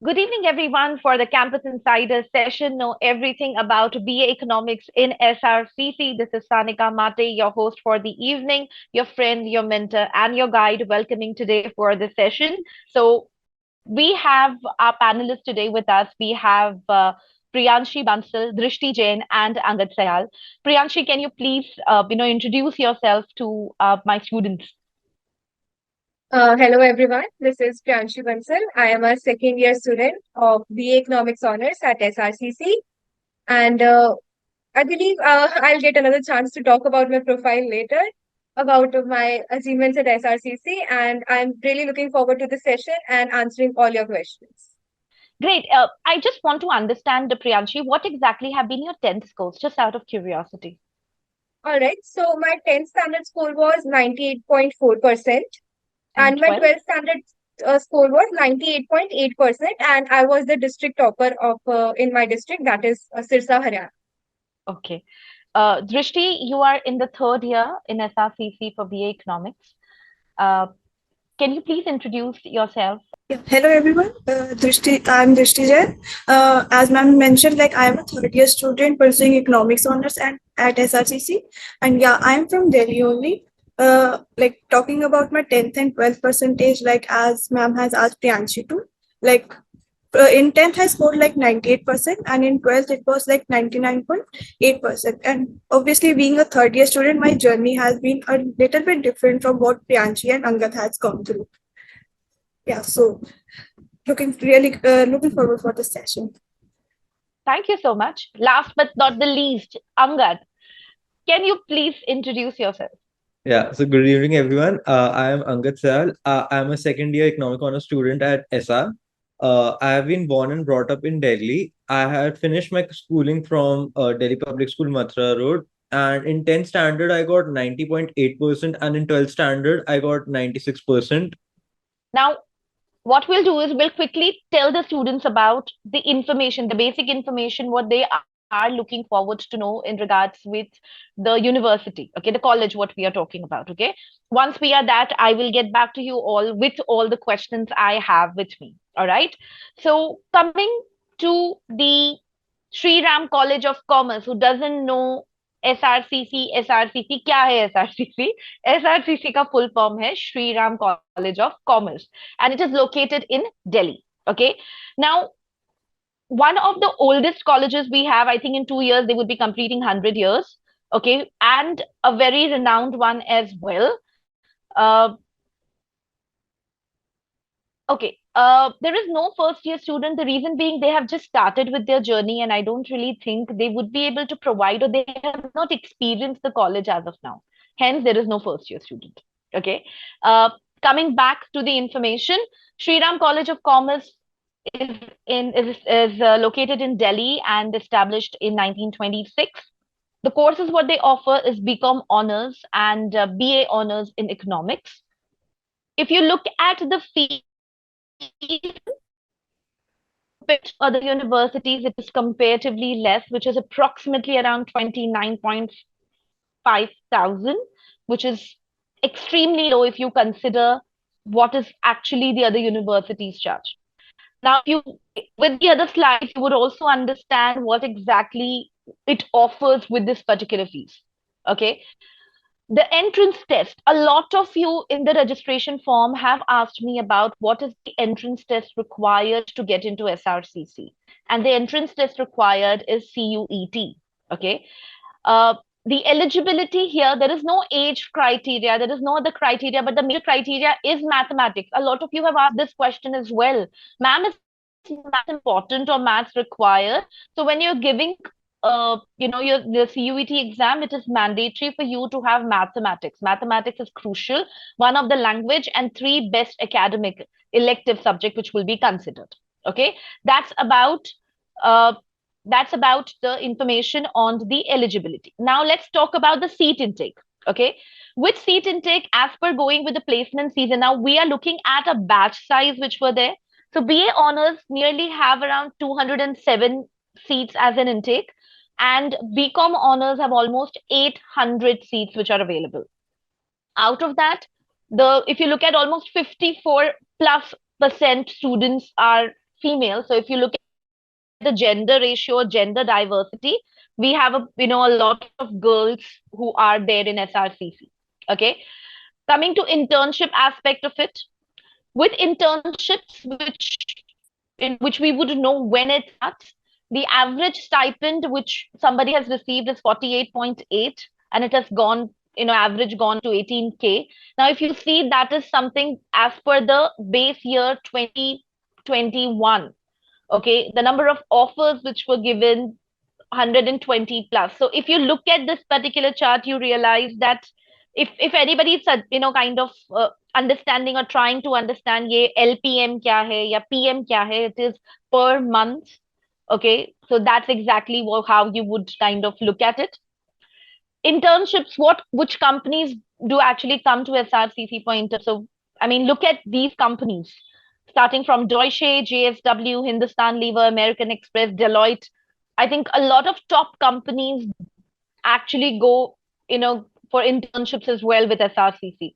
Good evening, everyone, for the Campus Insider session. Know everything about BA Economics in SRCC. This is Sanika Mate, your host for the evening, your friend, your mentor, and your guide, welcoming today for the session. So, we have our panelists today with us. We have Priyanshi Bansal, Drishti Jain, and Angad Sayal. Priyanshi, can you please, introduce yourself to my students? Hello everyone, this is Priyanshi Bansal. I am a second year student of BA Economics Honors at SRCC, and I believe I'll get another chance to talk about my profile later, about my achievements at SRCC, and I'm really looking forward to the session and answering all your questions. Great. I just want to understand, Priyanshi, what exactly have been your 10th scores, just out of curiosity? All right, so my 10th standard score was 98.4%, And and my 12th? 12th standard score was 98.8%, and I was the district topper of in my district, that is Sirsa, Haryana. Okay. Drishti, you are in the third year in SRCC for BA Economics. Uh, can you please introduce yourself? Yeah. Hello everyone. I'm Drishti Jain. As ma'am mentioned, like I am a third year student pursuing economics honors at SRCC, and yeah, I'm from Delhi only. Like talking about my 10th and 12th percentage, like as ma'am has asked Priyanshi to, like in 10th I scored like 98%, and in 12th it was like 99.8%. And obviously, being a third year student, my journey has been a little bit different from what Priyanshi and Angad has gone through. Yeah, so looking forward for this session. Thank you so much. Last but not the least, Angad, can you please introduce yourself? Yeah, so good evening, everyone. I am Angad Sayal. I'm a second year economic honors student at SR. I have been born and brought up in Delhi. I had finished my schooling from Delhi Public School, Mathura Road. And in 10th standard, I got 90.8%. And in 12th standard, I got 96%. Now, what we'll do is we'll quickly tell the students about the information, the basic information, what they are looking forward to know in regards with the university, okay, the college, what we are talking about, okay. Once we are that, I will get back to you all with all the questions I have with me. All right. So coming to the Shri Ram College of Commerce, who doesn't know SRCC, SRCC क्या है SRCC? SRCC का full form है Shri Ram College of Commerce, and it is located in Delhi. Okay. Now, one of the oldest colleges we have, I think in 2 years they would be completing 100 years. Okay. And a very renowned one as well. Okay. There is no first year student. The reason being they have just started with their journey, and I don't really think they would be able to provide, or they have not experienced the college as of now. Hence, there is no first year student. Okay. Uh, Coming back to the information, Shri Ram College of Commerce is located in Delhi and established in 1926. The courses what they offer is BCom honors and BA honors in economics. If you look at the fees compared to other universities, it is comparatively less, which is approximately around 29.5 thousand, which is extremely low if you consider what is actually the other universities charge. Now, you with the other slides, you would also understand what exactly it offers with this particular fees. Okay. The entrance test. A lot of you in the registration form have asked me about what is the entrance test required to get into SRCC. And the entrance test required is CUET. Okay. Uh, the eligibility here, there is no age criteria, there is no other criteria, but the major criteria is mathematics. A lot of you have asked this question as well. Ma'am, is math important or maths required? So when you're giving your the CUET exam, it is mandatory for you to have mathematics. Mathematics is crucial, one of the language and three best academic elective subject which will be considered. Okay, that's about uh, that's about the information on the eligibility. Now let's talk about the seat intake. Okay, with seat intake, as per going with the placement season, now we are looking at a batch size which were there. So BA honors nearly have around 207 seats as an intake, and BCom honors have almost 800 seats which are available. Out of that, the if you look at almost 54 plus % students are female. So if you look at the gender ratio, gender diversity, we have a lot of girls who are there in SRCC. Okay. Coming to internship aspect of it, with internships, which we would know when it starts, the average stipend which somebody has received is 48.8, and it has gone, average gone to 18K. Now, if you see, that is something as per the base year 2021. Okay, the number of offers which were given, 120 plus. So if you look at this particular chart, you realize that if anybody is kind of understanding or trying to understand ये LPM क्या है या PM क्या है, it is per month. Okay, so that's exactly how you would kind of look at it. Internships, which companies do actually come to SRCC for intern? So I mean, look at these companies, starting from Deutsche, JSW, Hindustan Lever, American Express, Deloitte. I think a lot of top companies actually go, for internships as well with SRCC.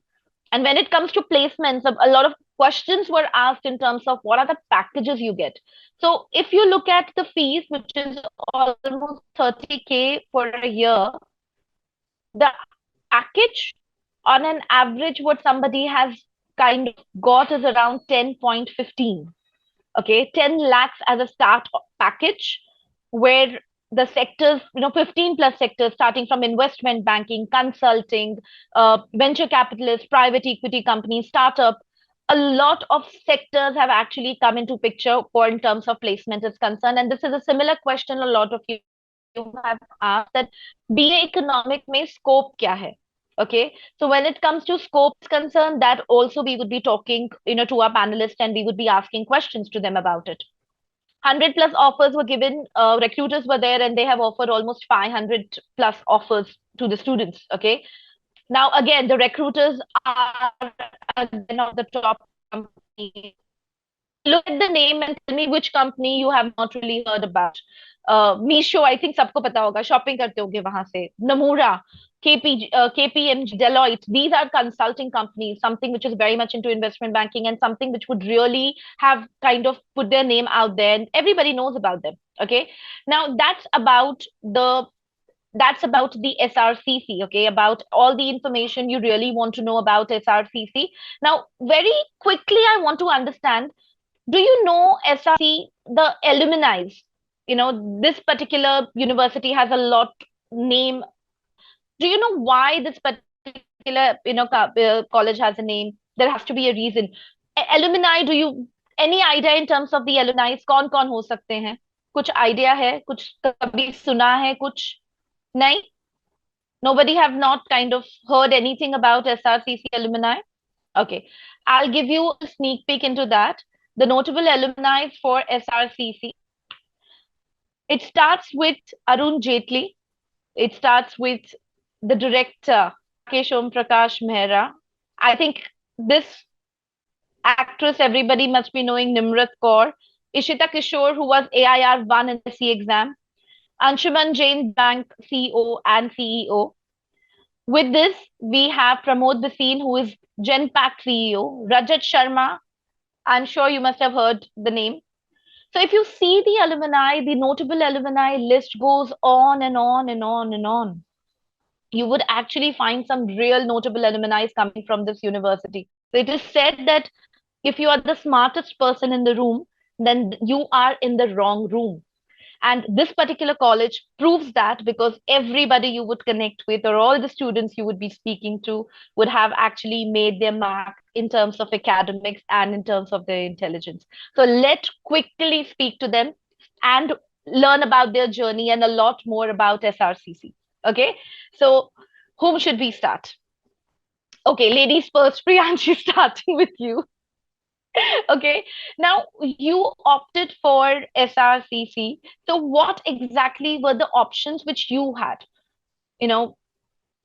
And when it comes to placements, a lot of questions were asked in terms of what are the packages you get. So if you look at the fees, which is almost 30K for a year, the package on an average, what somebody has kind of got is around 10.15. Okay, 10 lakhs as a start package, where the sectors, 15 plus sectors, starting from investment banking, consulting, venture capitalists, private equity companies, startup, a lot of sectors have actually come into picture for in terms of placement is concerned. And this is a similar question a lot of you have asked, that BA economic mein scope kya hai? Okay, so when it comes to scope is concerned, that also we would be talking, to our panelists, and we would be asking questions to them about it. 100 plus offers were given, recruiters were there, and they have offered almost 500 plus offers to the students. Okay, now again, the recruiters are again of the top company. Look at the name and tell me which company you have not really heard about. Meesho, I think सबको पता होगा, shopping करते होंगे वहां से. Nomura, KPMG, Deloitte, these are consulting companies, something which is very much into investment banking, and something which would really have kind of put their name out there, and everybody knows about them. Okay, now that's about the SRCC, okay, about all the information you really want to know about SRCC. Now, very quickly, I want to understand, do you know SRC, the alumni? This particular university has a lot name. Do you know why this particular, college has a name? There has to be a reason. Alumni, do you any idea in terms of the alumni? कौन-कौन हो सकते हैं? कुछ idea है? कुछ कभी सुना है कुछ? नहीं? Nobody have not kind of heard anything about SRCC alumni? Okay, I'll give you a sneak peek into that. The notable alumni for SRCC. It starts with Arun Jaitley. It starts with the director, Rakesh Om Prakash Mehra. I think this actress, everybody must be knowing, Nimrat Kaur. Ishita Kishore, who was AIR 1 in the C exam. Anshuman Jain, Bank CEO and CEO. With this, we have Pramod Bhasin, who is Genpact CEO. Rajat Sharma, I'm sure you must have heard the name. So if you see the alumni, the notable alumni list goes on and on and on and on. You would actually find some real notable alumni coming from this university. So it is said that if you are the smartest person in the room, then you are in the wrong room. And this particular college proves that, because everybody you would connect with, or all the students you would be speaking to, would have actually made their mark in terms of academics and in terms of their intelligence. So let's quickly speak to them and learn about their journey and a lot more about SRCC. Okay, so whom should we start? Okay, ladies first. Priyanshi, starting with you. Okay, now you opted for SRCC. So what exactly were the options which you had? You know,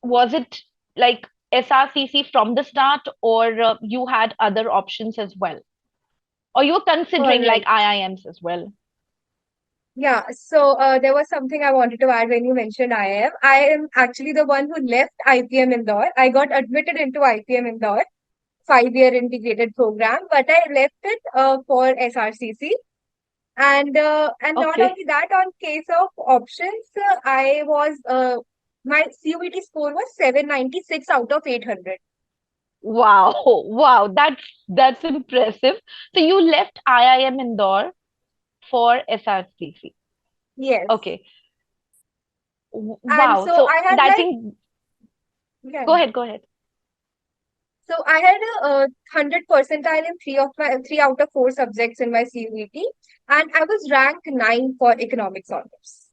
was it like SRCC from the start, or you had other options as well? Or you were All considering like right. IIMs as well? Yeah, so there was something I wanted to add when you mentioned IIM. I am actually the one who left IPM Indore. I got admitted into IPM Indore, 5-year integrated program, but I left it for SRCC. And not Okay. only that, on case of options, I was my CUET score was 796 out of 800. Wow. Wow. That's impressive. So you left IIM Indore for SRCC. Yes. Okay. And Wow. so So I had I like, think yeah. go ahead, go ahead. So I had a 100 percentile in three out of four subjects in my CUET, and I was ranked 9 for economics honors.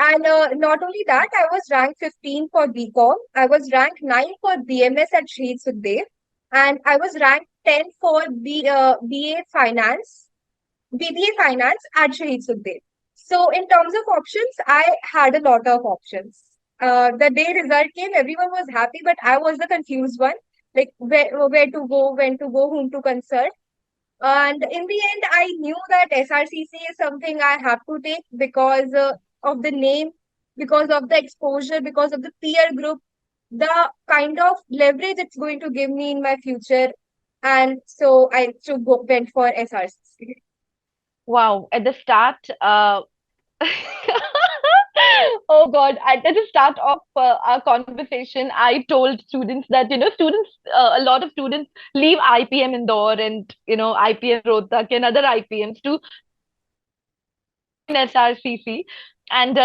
And not only that, I was ranked 15 for BCom. I was ranked 9 for BMS at Shri, and I was ranked 10 for BA Finance, BBA Finance at Shahid Sukhdev. So in terms of options, I had a lot of options. The day result came, everyone was happy, but I was the confused one, like where to go, when to go, whom to consult. And in the end, I knew that SRCC is something I have to take because of the name, because of the exposure, because of the peer group, the kind of leverage it's going to give me in my future. And so went for SRCC. Wow. At the start, oh God, at the start of our conversation, I told students that, a lot of students leave IPM Indore and, IPM Rohtak and other IPMs to join SRCC. And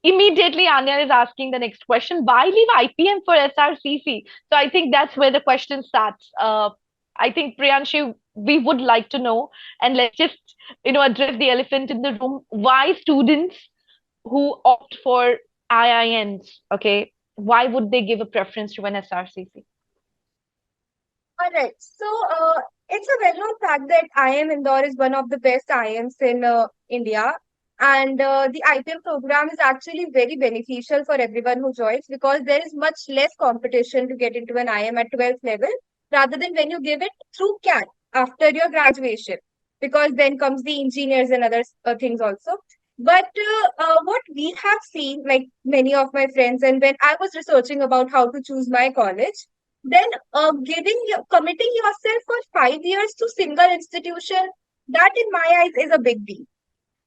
immediately Anya is asking the next question, why leave IPM for SRCC? So I think that's where the question starts. I think Priyanshu, we would like to know, and let's just, address the elephant in the room. Why students who opt for IIMs, okay, why would they give a preference to an SRCC? All right. So, it's a well-known fact that IIM Indore is one of the best IIMs in India. And the IPM program is actually very beneficial for everyone who joins because there is much less competition to get into an IIM at 12th level rather than when you give it through CAT after your graduation, because then comes the engineers and other things also. But what we have seen, like many of my friends, and when I was researching about how to choose my college, then committing yourself for 5 years to single institution, that in my eyes is a big deal.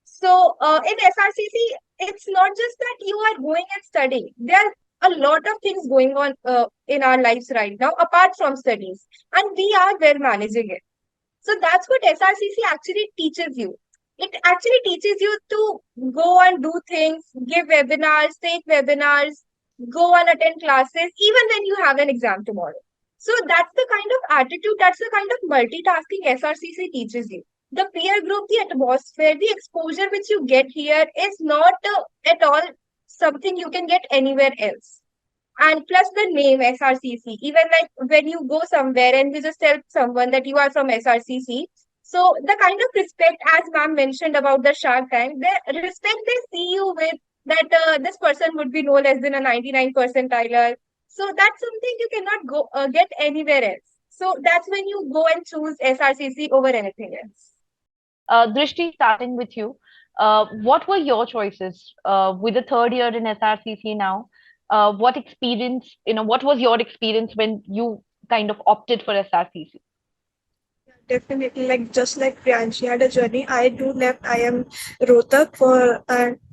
So in SRCC, it's not just that you are going and studying. There are a lot of things going on in our lives right now apart from studies, and we are well managing it. So that's what SRCC actually teaches you. It actually teaches you to go and do things, give webinars, take webinars, go and attend classes, even when you have an exam tomorrow. So that's the kind of attitude, that's the kind of multitasking SRCC teaches you. The peer group, the atmosphere, the exposure which you get here is not at all something you can get anywhere else. And plus the name SRCC, even like when you go somewhere and you just tell someone that you are from SRCC, so the kind of respect, as ma'am mentioned about the Shark Tank, the respect they see you with, that this person would be no less than a 99 percentiler. So that's something you cannot go get anywhere else. So that's when you go and choose SRCC over anything else. Drishti, starting with you, what were your choices with the third year in SRCC now? What experience, what was your experience when you kind of opted for SRCC? Definitely, like just like Priyanshi had a journey, I too left IIM Rohtak for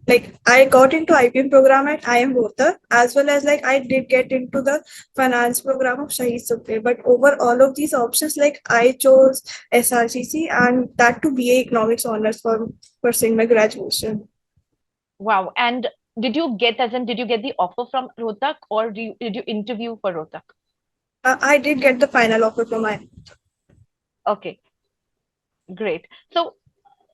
like I got into IPM program at IIM Rohtak, as well as like I did get into the finance program of Shahid Sukhdev. But over all of these options, like I chose SRCC, and that to BA Economics honors for pursuing my graduation. Wow. And did you get the offer from Rohtak, or did you interview for Rohtak? I did get the final offer from my. Okay, great. So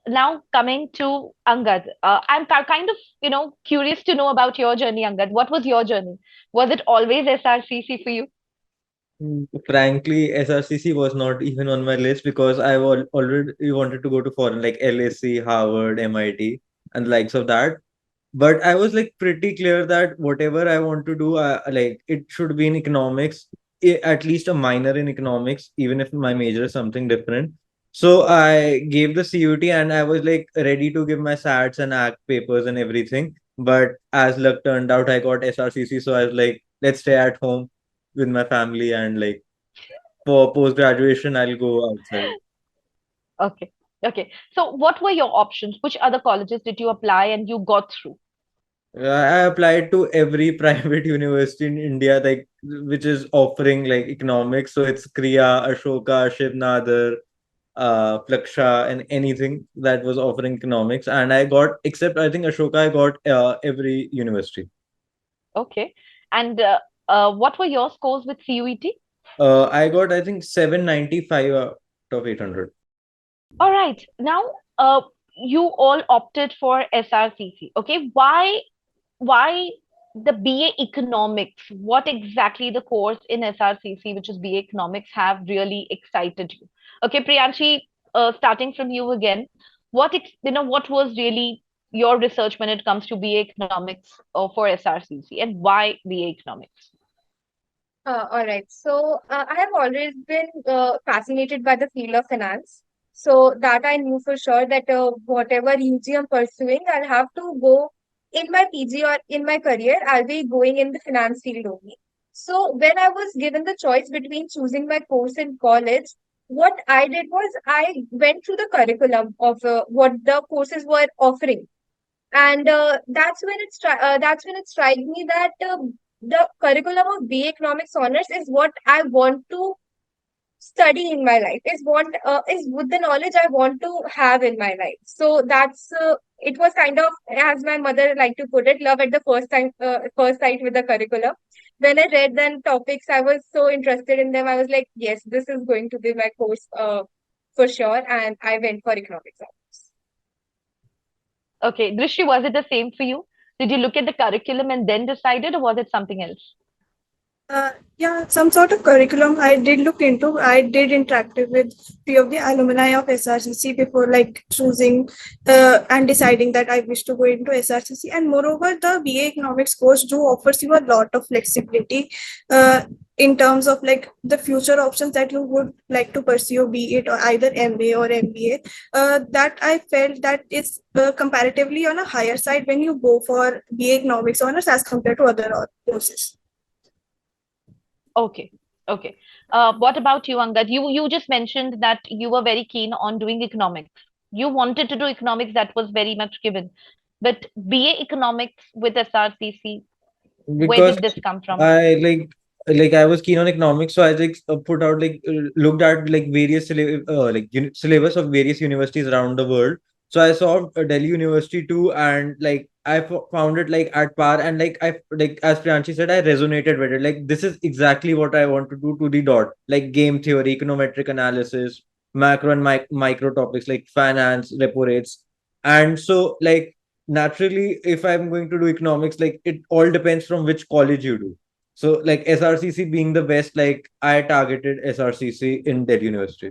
now coming to Angad, I'm kind of, curious to know about your journey, Angad. What was your journey? Was it always SRCC for you? Frankly, SRCC was not even on my list because already wanted to go to foreign like LSE, Harvard, MIT, and the likes of that. But I was like pretty clear that whatever I want to do, like it should be in economics, at least a minor in economics, even if my major is something different. So I gave the CUT and I was like ready to give my SATs and ACT papers and everything. But as luck turned out, I got SRCC. So I was like, let's stay at home with my family, and like for post graduation, I'll go outside. Okay. Okay. So what were your options? Which other colleges did you apply and you got through? I applied to every private university in India, like which is offering like economics. So it's Kriya, Ashoka, Shiv Nadar, Plaksha, and anything that was offering economics. And I got, except I think Ashoka, I got every university. Okay. And what were your scores with CUET? I got, I think, 795 out of 800. All right. Now, you all opted for SRCC. Okay. Why the BA Economics? What exactly the course in SRCC, which is BA Economics, have really excited you? Okay, Priyanshi, starting from you again, what was really your research when it comes to BA Economics for SRCC, and why BA Economics? All right. So I have always been fascinated by the field of finance. So that I knew for sure that whatever UG I'm pursuing, I'll have to go in my PG or in my career, I'll be going in the finance field only. So when I was given the choice between choosing my course in college, what I did was I went through the curriculum of what the courses were offering, and that's when it struck me that the curriculum of BA Economics Honors is what I want to study in my life. Is with the knowledge I want to have in my life. So that's it was kind of, as my mother liked to put it, love at the first sight with the curriculum. When I read the topics, I was so interested in them. I was like, yes, this is going to be my course for sure, and I went for economics. Okay, Drishti, was it the same for you? Did you look at the curriculum and then decided, or was it something else? Yeah, some sort of curriculum I did look into. I did interactive with few of the alumni of SRCC before like choosing and deciding that I wish to go into SRCC. And moreover, the BA Economics course do offers you a lot of flexibility in terms of like the future options that you would like to pursue, be it or either MBA or MBA. That I felt that is comparatively on a higher side when you go for BA Economics honors as compared to other courses. Okay, okay. What about you, Angad? You just mentioned that you were very keen on doing economics. You wanted to do economics, that was very much given. But BA economics with SRCC, where Because did this come from? I like I was keen on economics, so I like put out like looked at like various syllabus of various universities around the world. So I saw Delhi University too, and like found it like at par, and like I like as Priyanshi said, I resonated with it. Like this is exactly what I want to do to the dot. Like game theory, econometric analysis, macro and micro topics like finance, repo rates, and so like naturally if I'm going to do economics, like it all depends from which college you do. So like SRCC being the best, like I targeted SRCC in Delhi University.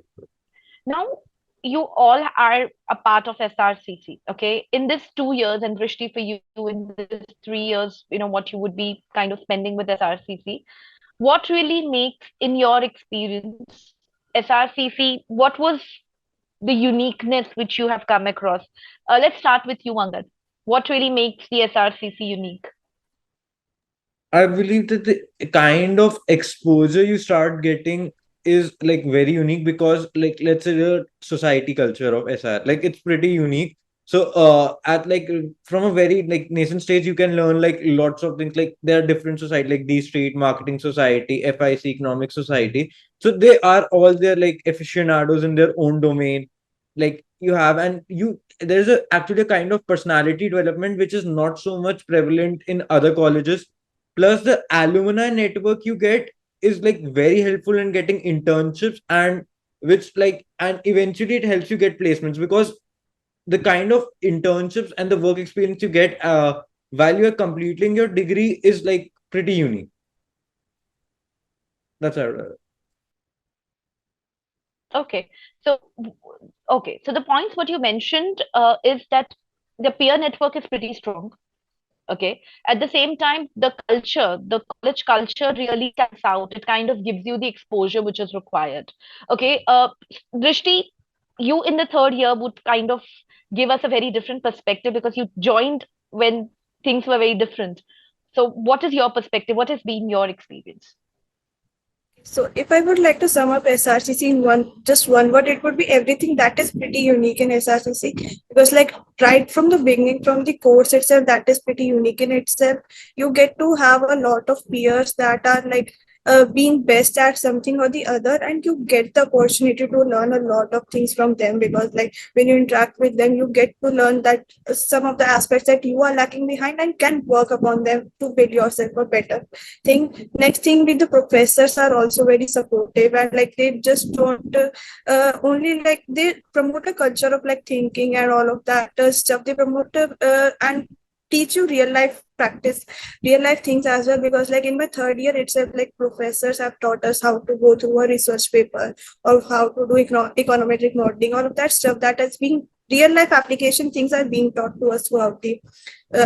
Now, you all are a part of SRCC, okay? In this 2 years, and Drishti, for you in this 3 years, what you would be kind of spending with SRCC, what really makes, in your experience, SRCC, what was the uniqueness which you have come across? Let's start with you, Angad. What really makes the SRCC unique? I believe that the kind of exposure you start getting is like very unique, because like let's say the society culture of SR, like it's pretty unique. So at like from a very like nascent stage, you can learn like lots of things. Like there are different society like D Street Marketing Society, FIC Economic Society. So they are all their like aficionados in their own domain. Like you have, and you there's a actually a kind of personality development which is not so much prevalent in other colleges. Plus the alumni network you get is like very helpful in getting internships, and which like and eventually it helps you get placements, because the kind of internships and the work experience you get while you are completing your degree is like pretty unique. That's how. Okay, so okay, so the points what you mentioned is that the peer network is pretty strong. Okay, at the same time, the college culture really stands out. It kind of gives you the exposure which is required. Okay, Drishti, you in the third year would kind of give us a very different perspective because you joined when things were very different. So what is your perspective? What has been your experience? So if I would like to sum up SRCC in just one word, it would be everything that is pretty unique in SRCC. Because like right from the beginning, from the course itself, that is pretty unique in itself. You get to have a lot of peers that are like being best at something or the other, and you get the opportunity to learn a lot of things from them. Because like when you interact with them, you get to learn that some of the aspects that you are lacking behind and can work upon them to build yourself a better thing. Next thing, with the professors are also very supportive, and like they just don't only like they promote a culture of like thinking and all of that stuff. They promote and teach you real life practice, real life things as well. Because like in my third year itself, like professors have taught us how to go through a research paper or how to do econometric modeling, all of that stuff that has been real life application things are being taught to us throughout the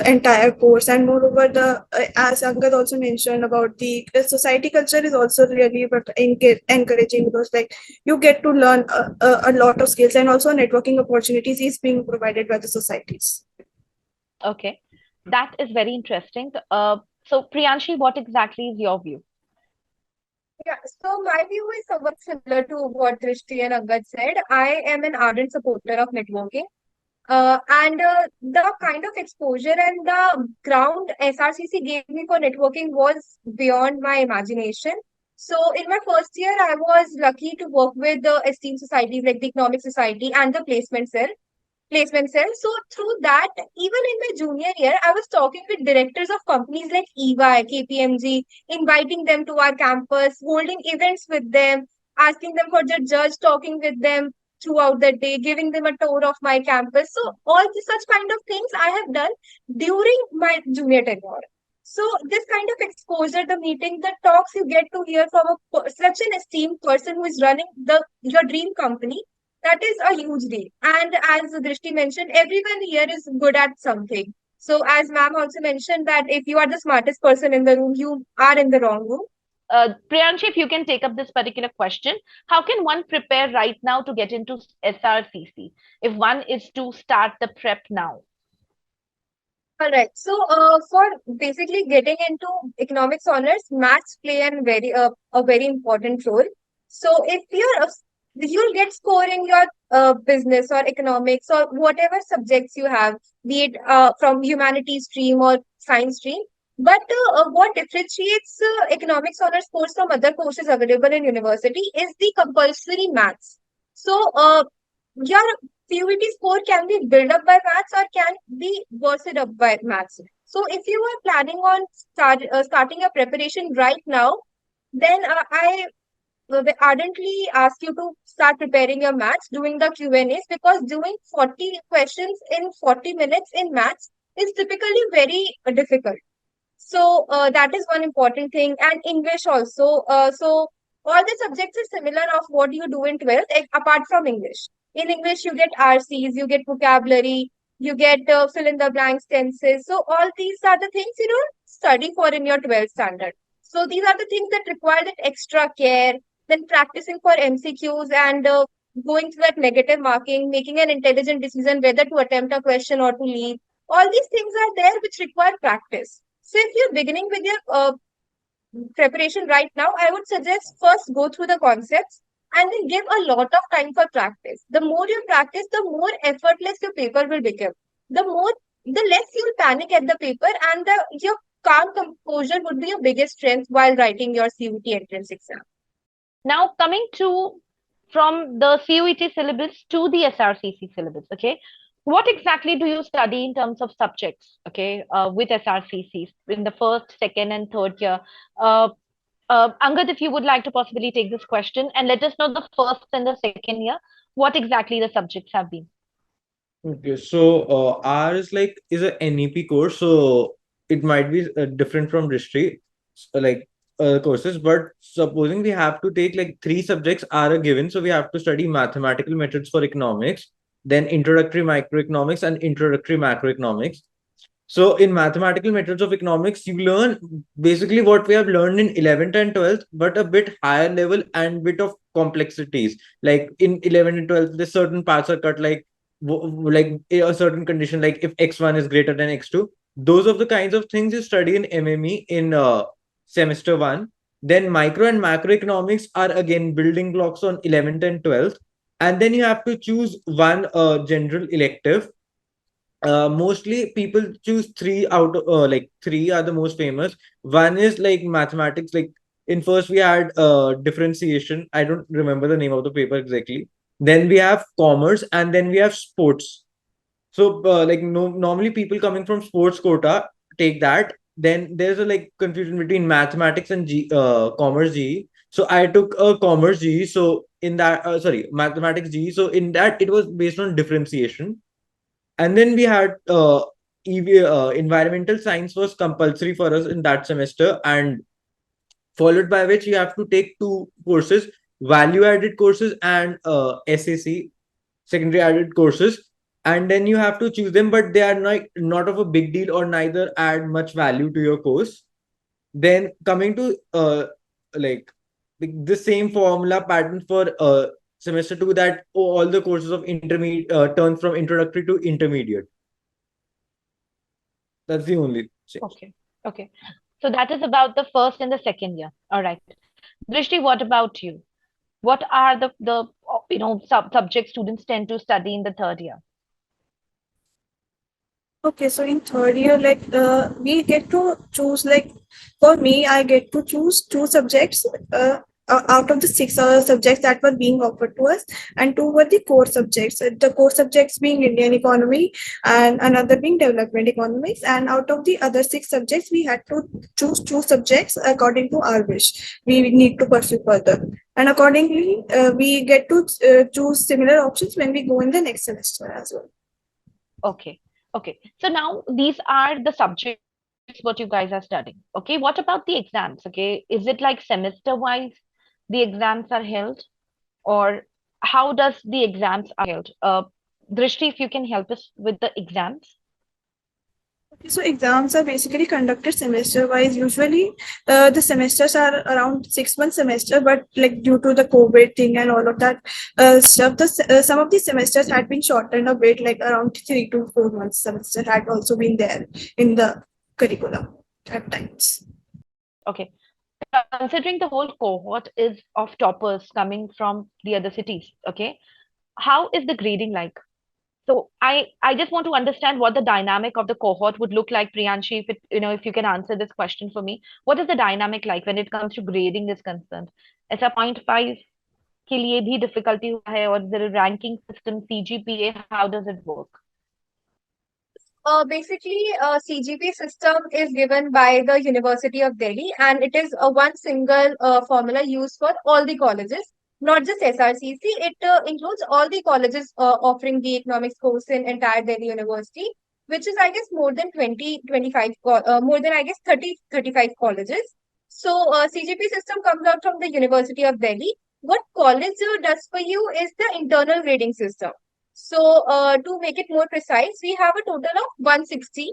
entire course. And moreover, the as Angad also mentioned about the society culture is also really but encouraging, because like you get to learn a lot of skills, and also networking opportunities is being provided by the societies. Okay, that is very interesting. So Priyanshi, what exactly is your view? Yeah, so my view is somewhat similar to what Drishti and Angad said. I am an ardent supporter of networking. And the kind of exposure and the ground SRCC gave me for networking was beyond my imagination. So, in my first year, I was lucky to work with the esteemed societies like the Economic Society and the placement cell. So through that, even in my junior year, I was talking with directors of companies like EY, KPMG, inviting them to our campus, holding events with them, asking them for the judge, talking with them throughout the day, giving them a tour of my campus. So all the such kind of things I have done during my junior tenure. So this kind of exposure, the meeting, the talks you get to hear from such an esteemed person who is running the your dream company, that is a huge deal. And as Drishti mentioned, everyone here is good at something. So, as ma'am also mentioned, that if you are the smartest person in the room, you are in the wrong room. Priyanshi, if you can take up this particular question, how can one prepare right now to get into SRCC if one is to start the prep now? All right. So, for basically getting into economics honors, maths play a very important role. So, if you'll get score in your business or economics or whatever subjects you have, be it from humanities stream or science stream. But what differentiates economics honors course from other courses available in university is the compulsory maths. So, your CUET score can be built up by maths or can be boosted up by maths. So if you are planning on starting your preparation right now, then I ardently ask you to start preparing your maths, doing the Q&As, because doing 40 questions in 40 minutes in maths is typically very difficult. So that is one important thing. And English also. So all the subjects are similar of what you do in 12th, apart from English. In English, you get RCs, you get vocabulary, you get fill in the blanks tenses. So all these are the things you don't study for in your 12th standard. So these are the things that require that extra care. Then practicing for MCQs and going through that negative marking, making an intelligent decision whether to attempt a question or to leave. All these things are there which require practice. So if you're beginning with your preparation right now, I would suggest first go through the concepts and then give a lot of time for practice. The more you practice, the more effortless your paper will become. The less you'll panic at the paper, and your calm composure would be your biggest strength while writing your CUT entrance exam. Now, coming to from the CUET syllabus to the SRCC syllabus, okay, what exactly do you study in terms of subjects, okay, with SRCCs in the first, second, and third year? Uh, Angad, if you would like to possibly take this question and let us know the first and the second year, what exactly the subjects have been. Okay, so ours like is a NEP course, so it might be different from history, like courses. But supposing we have to take like three subjects are a given, so we have to study mathematical methods for economics, then introductory microeconomics and introductory macroeconomics. So in mathematical methods of economics, you learn basically what we have learned in 11th and 12th, but a bit higher level and bit of complexities. Like in 11th and 12th, the certain parts are cut like a certain condition, like if x1 is greater than x2. Those of the kinds of things you study in MME in semester one. Then micro and macroeconomics are again building blocks on 11th and 12th. And then you have to choose one general elective. Mostly people choose three out of like three are the most famous. One is like mathematics. Like in first we had differentiation. I don't remember the name of the paper exactly. Then we have commerce, and then we have sports. So like no, normally people coming from sports quota take that. Then there's a like confusion between mathematics and commerce GE. So I took a commerce GE. So in that sorry, mathematics GE. So in that it was based on differentiation. And then we had environmental science was compulsory for us in that semester, and followed by which you have to take two courses, value added courses and SAC, secondary added courses. And then you have to choose them, but they are not of a big deal or neither add much value to your course. Then coming to like the same formula pattern for semester 2, that all the courses of intermediate turns from introductory to intermediate. That's the only change. Okay. Okay. So that is about the first and the second year. All right. Drishti, what about you? What are the subjects students tend to study in the third year? Okay, so in third year, like we get to choose, like for me, I get to choose two subjects out of the six subjects that were being offered to us, and two were the core subjects. The core subjects being Indian economy and another being development economics. And out of the other six subjects, we had to choose two subjects according to our wish. We need to pursue further. And accordingly, we get to choose similar options when we go in the next semester as well. Okay. Okay. So now these are the subjects what you guys are studying. Okay. What about the exams? Okay. Is it like semester wise the exams are held, or how does the exams are held? Drishti, if you can help us with the exams. Okay, so exams are basically conducted semester wise. Usually, the semesters are around 6 month semester, but like due to the COVID thing and all of that stuff, some of the semesters had been shortened a bit, like around 3 to 4 months semester had also been there in the curriculum at times. Okay. Considering the whole cohort is of toppers coming from the other cities, okay, how is the grading like? So I just want to understand what the dynamic of the cohort would look like, Priyanshi, if it, if you can answer this question for me. What is the dynamic like when it comes to grading is concerned? ऐसा 0.5 के लिए भी difficulty हुआ है, or is there a ranking system, CGPA, how does it work? Basically, CGP system is given by the University of Delhi, and it is one single formula used for all the colleges, not just SRCC. It includes all the colleges offering the economics course in entire Delhi University, which is, I guess, more than 20, 25, more than, I guess, 30, 35 colleges. So, CGP system comes out from the University of Delhi. What college does for you is the internal grading system. So, to make it more precise, we have a total of 160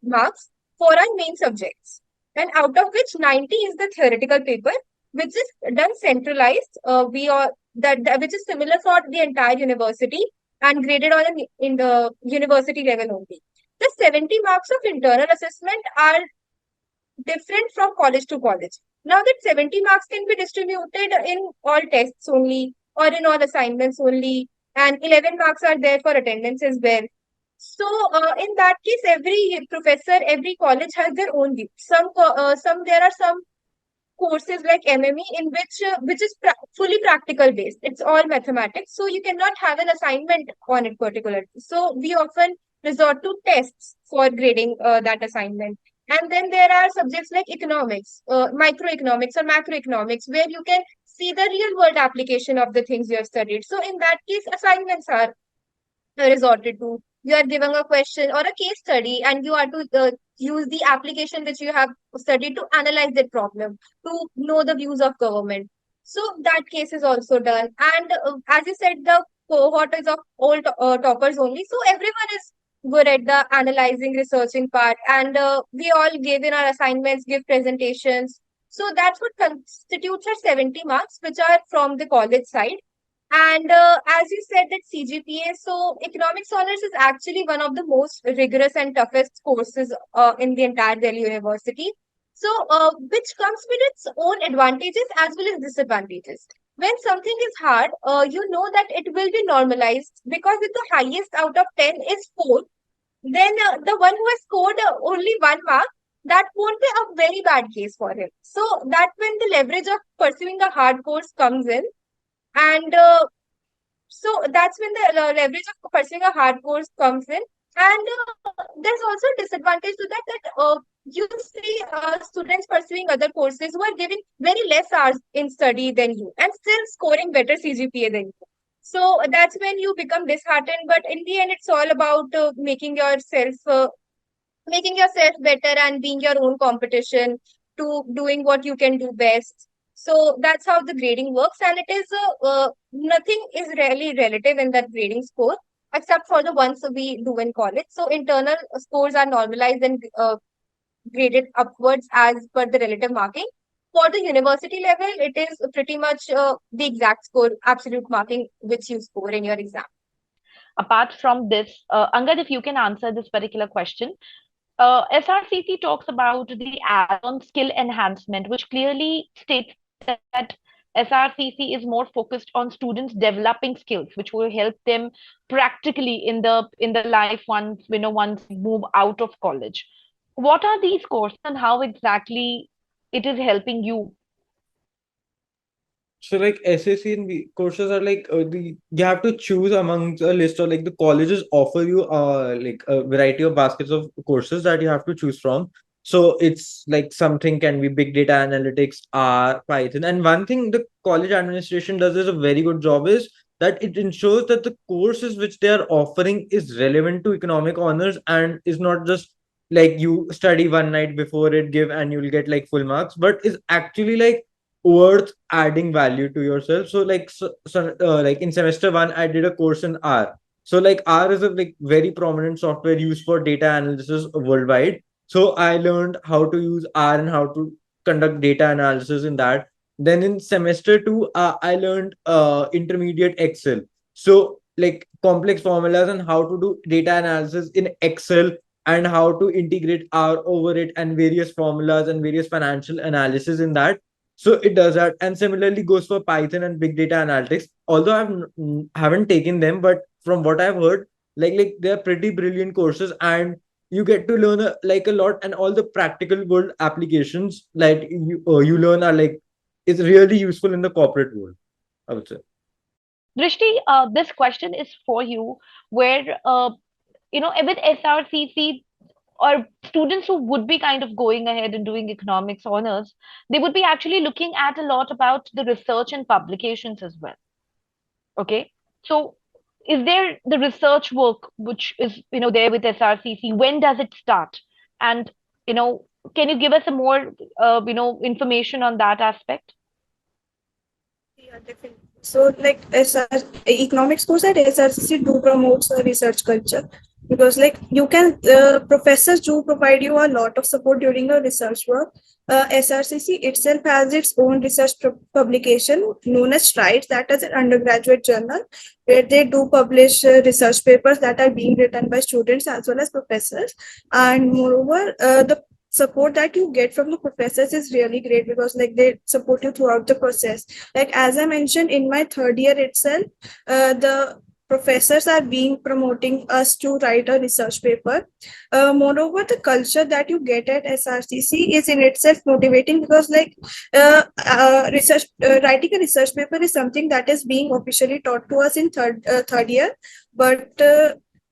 marks for our main subjects, and out of which 90 is the theoretical paper, which is done centralized. We are that which is similar for the entire university and graded on in the university level only. The 70 marks of internal assessment are different from college to college. Now that 70 marks can be distributed in all tests only or in all assignments only, and 11 marks are there for attendance as well. So, in that case, every professor, every college has their own view. Some there are some courses like MME in which is fully practical based. It's all mathematics, so you cannot have an assignment on it particularly. So we often resort to tests for grading that assignment. And then there are subjects like economics, microeconomics or macroeconomics, where you can see the real world application of the things you have studied. So in that case, assignments are resorted to. You are given a question or a case study, and you are to use the application which you have studied to analyze that problem, to know the views of government. So that case is also done. And as you said, the cohort is of all toppers only. So everyone is good at the analyzing, researching part. And we all gave in our assignments, give presentations. So that's what constitutes our 70 marks, which are from the college side. And as you said, that CGPA, so economics honors is actually one of the most rigorous and toughest courses in the entire Delhi University. So, which comes with its own advantages as well as disadvantages. When something is hard, you know that it will be normalized, because if the highest out of 10 is 4, then the one who has scored only 1 mark, that won't be a very bad case for him. So that when the leverage of pursuing a hard course comes in, and so that's when the leverage of pursuing a hard course comes in. And there's also a disadvantage to that you see students pursuing other courses who are giving very less hours in study than you and still scoring better CGPA than you. So that's when you become disheartened. But in the end, it's all about making yourself better and being your own competition to doing what you can do best. So that's how the grading works, and it is nothing is really relative in that grading score except for the ones we do in college. So internal scores are normalized and graded upwards as per the relative marking. For the university level, it is pretty much the exact score, absolute marking which you score in your exam. Apart from this, Angad, if you can answer this particular question, SRCC talks about the add-on skill enhancement, which clearly states that SRCC is more focused on students developing skills, which will help them practically in the life once once they move out of college. What are these courses and how exactly it is helping you? So like SAC and courses are like you have to choose amongst a list, or like the colleges offer you like a variety of baskets of courses that you have to choose from. So it's like something can be big data analytics, R, Python. And one thing the college administration does is a very good job is that it ensures that the courses which they are offering is relevant to economic honors and is not just like you study one night before it give and you'll get like full marks, but is actually like worth adding value to yourself. So like like in semester one, I did a course in R. So like R is a like very prominent software used for data analysis worldwide. So I learned how to use R and how to conduct data analysis in that. Then in semester two, I learned intermediate Excel. So like complex formulas and how to do data analysis in Excel and how to integrate R over it and various formulas and various financial analysis in that. So it does that, and similarly goes for Python and big data analytics. Although haven't taken them, but from what I've heard, like they're pretty brilliant courses, and you get to learn like a lot, and all the practical world applications like you learn are like is really useful in the corporate world, I would say. Drishti, this question is for you, where with SRCC or students who would be kind of going ahead and doing economics honors, they would be actually looking at a lot about the research and publications as well. Okay. So is there the research work which is, there with SRCC? When does it start? And, you know, can you give us a more, information on that aspect? Yeah, definitely. So, like SR economics course at SRCC do promotes a research culture, because like you can professors do provide you a lot of support during your research work. SRCC itself has its own research publication known as Strides, that is an undergraduate journal where they do publish research papers that are being written by students as well as professors. And moreover, the support that you get from the professors is really great, because like they support you throughout the process. Like as I mentioned, in my third year itself, the professors are being promoting us to write a research paper. Moreover, the culture that you get at SRCC is in itself motivating, because like research writing a research paper is something that is being officially taught to us in third year, but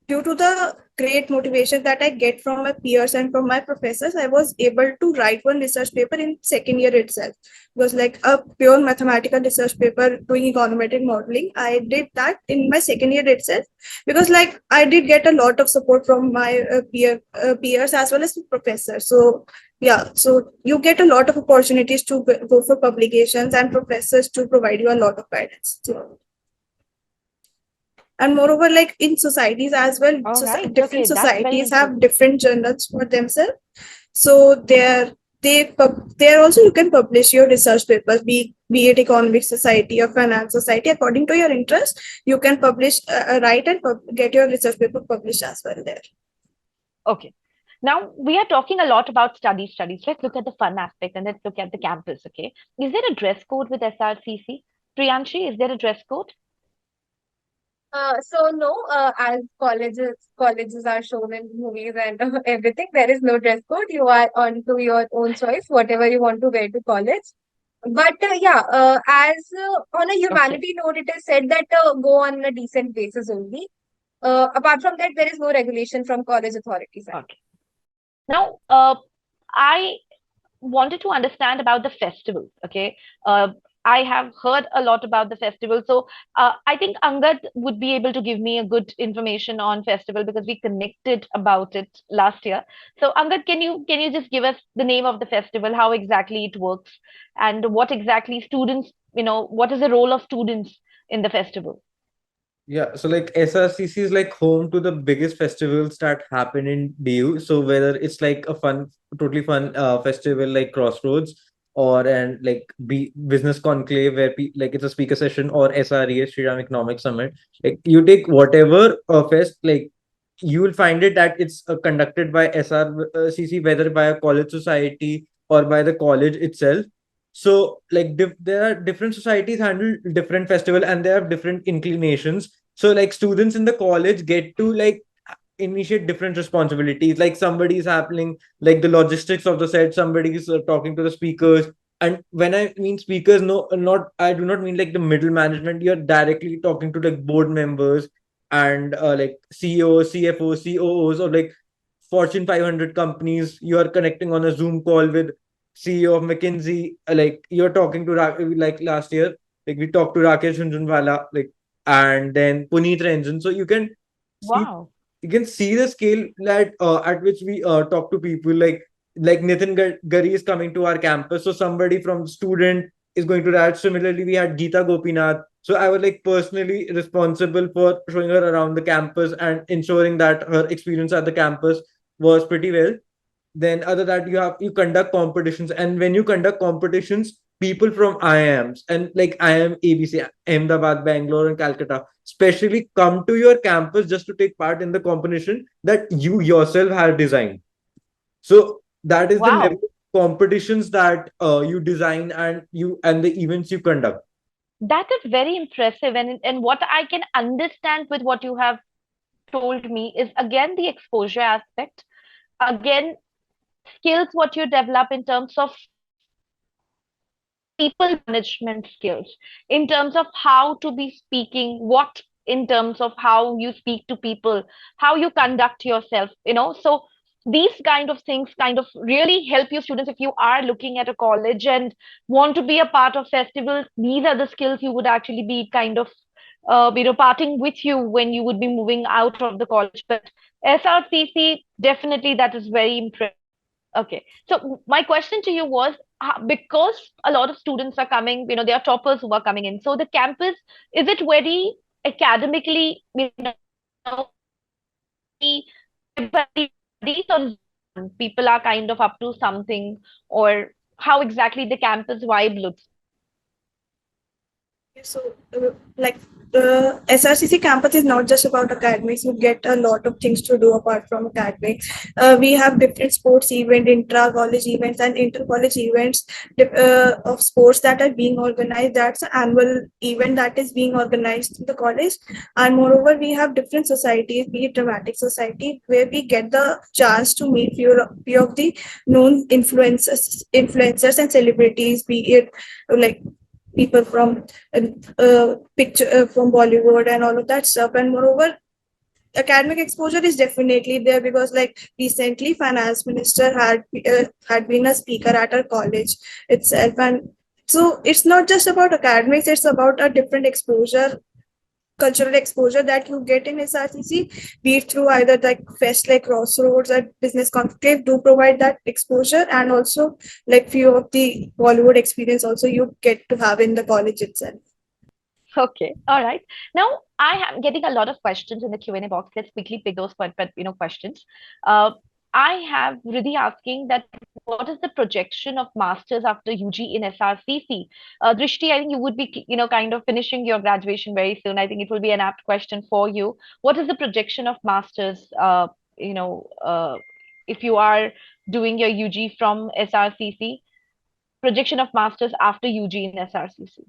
due to the great motivation that I get from my peers and from my professors, I was able to write one research paper in second year itself. It was like a pure mathematical research paper doing econometric modeling. I did that in my second year itself, because like I did get a lot of support from my peers as well as professors. So yeah, so you get a lot of opportunities to go for publications, and professors to provide you a lot of guidance. So, and moreover, like in societies as well, All right. different Okay. That's very societies have interesting. different journals for themselves. So there also you can publish your research papers, be it economic society or finance society, according to your interest. You can publish, write and get your research paper published as well there. Okay. Now we are talking a lot about studies. Let's look at the fun aspect and let's look at the campus. Okay, is there a dress code with SRCC? Priyanshi, is there a dress code? So no, as colleges are shown in movies and everything, there is no dress code. You are on to your own choice, whatever you want to wear to college. But yeah, as on a Okay, humanity note, it is said that go on a decent basis only. Apart from that, there is no regulation from college authorities. okay. Now, I wanted to understand about the festivals. Okay, I have heard a lot about the festival, so I think Angad would be able to give me a good information on festival because we connected about it last year. So Angad, can you just give us the name of the festival, how exactly it works, and what exactly students, what is the role of students in the festival? Yeah, so like SRCC is like home to the biggest festivals that happen in DU. So whether it's like a fun, totally fun festival like Crossroads or and like business conclave where like it's a speaker session or SRES Shri Economic Summit, like you take whatever fest, like you will find it that it's conducted by SRCC, whether by a college society or by the college itself. So like there are different societies handle different festival and they have different inclinations. So like students in the college get to like initiate different responsibilities. Like somebody is happening like the logistics of the set, somebody is talking to the speakers. And when I mean speakers, no, not I do not mean like the middle management. You're directly talking to like board members and like CEOs, CFOs, COOs, or like Fortune 500 companies. You are connecting on a Zoom call with CEO of McKinsey. Like you're talking to like last year, like we talked to Rakesh Jhunjhunwala, like and then Puneet Ranjan. So see Wow. you can see the scale that at which we talk to people like Nitin Gari is coming to our campus. So somebody from student is going to that. Similarly, we had Geeta Gopinath. So I was like personally responsible for showing her around the campus and ensuring that her experience at the campus was pretty well. Then other that you conduct competitions, and when you conduct competitions, people from IIMs and like IIM ABC, Ahmedabad, Bangalore, and Calcutta specially come to your campus just to take part in the competition that you yourself have designed. So that is the level Wow. of competitions that you design and the events you conduct. That is very impressive. And what I can understand with what you have told me is again the exposure aspect. Again, skills what you develop in terms of people management skills, in terms of how to be speaking, what in terms of how you speak to people, how you conduct yourself, So these kind of things kind of really help you students if you are looking at a college and want to be a part of festivals. These are the skills you would actually be kind of parting with you when you would be moving out of the college. But SRCC, definitely that is very impressive. Okay. So my question to you was because a lot of students are coming, there are toppers who are coming in. So the campus, is it very academically, very everybody studies on people are kind of up to something, or how exactly the campus vibe looks? So, like SRCC campus is not just about academics. You get a lot of things to do apart from academics. We have different sports events, intra-college events, and inter-college events of sports that are being organized. That's an annual event that is being organized in the college. And moreover, we have different societies, be it dramatic society, where we get the chance to meet few of the known influencers and celebrities, be it like people from picture from Bollywood and all of that stuff. And moreover, academic exposure is definitely there because, like recently, finance minister had been a speaker at our college itself, and so it's not just about academics; it's about a different exposure, cultural exposure that you get in SRCC, be it through either like fest like Crossroads or Business Conclave, do provide that exposure, and also like few of the Bollywood experience also you get to have in the college itself. Okay, all right. Now I am getting a lot of questions in the Q&A box. Let's quickly pick those questions. Uh, I have Riddhi asking that what is the projection of masters after UG in SRCC? Drishti, I think you would be, kind of finishing your graduation very soon. I think it will be an apt question for you. What is the projection of masters, you know, uh, if you are doing your UG from SRCC, projection of masters after UG in SRCC?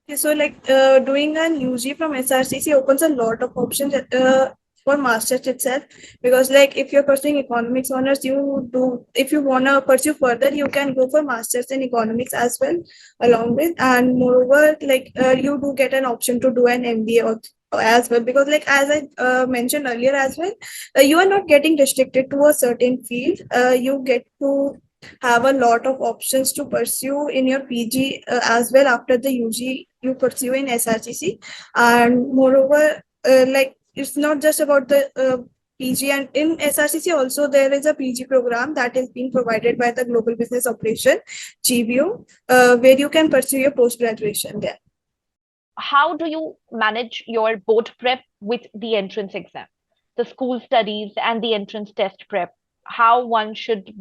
Okay, so like doing an UG from SRCC opens a lot of options for masters itself, because like if you're pursuing economics honors, you do, if you wanna pursue further, you can go for masters in economics as well along with, and moreover like you do get an option to do an MBA as well, because like as I mentioned earlier as well, you are not getting restricted to a certain field. You get to have a lot of options to pursue in your PG as well after the UG you pursue in SRCC. And moreover, like it's not just about the PG, and in SRCC also there is a PG program that is being provided by the Global Business Operation GBO, where you can pursue your post graduation there. How do you manage your board prep with the entrance exam, the school studies and the entrance test prep? How one should,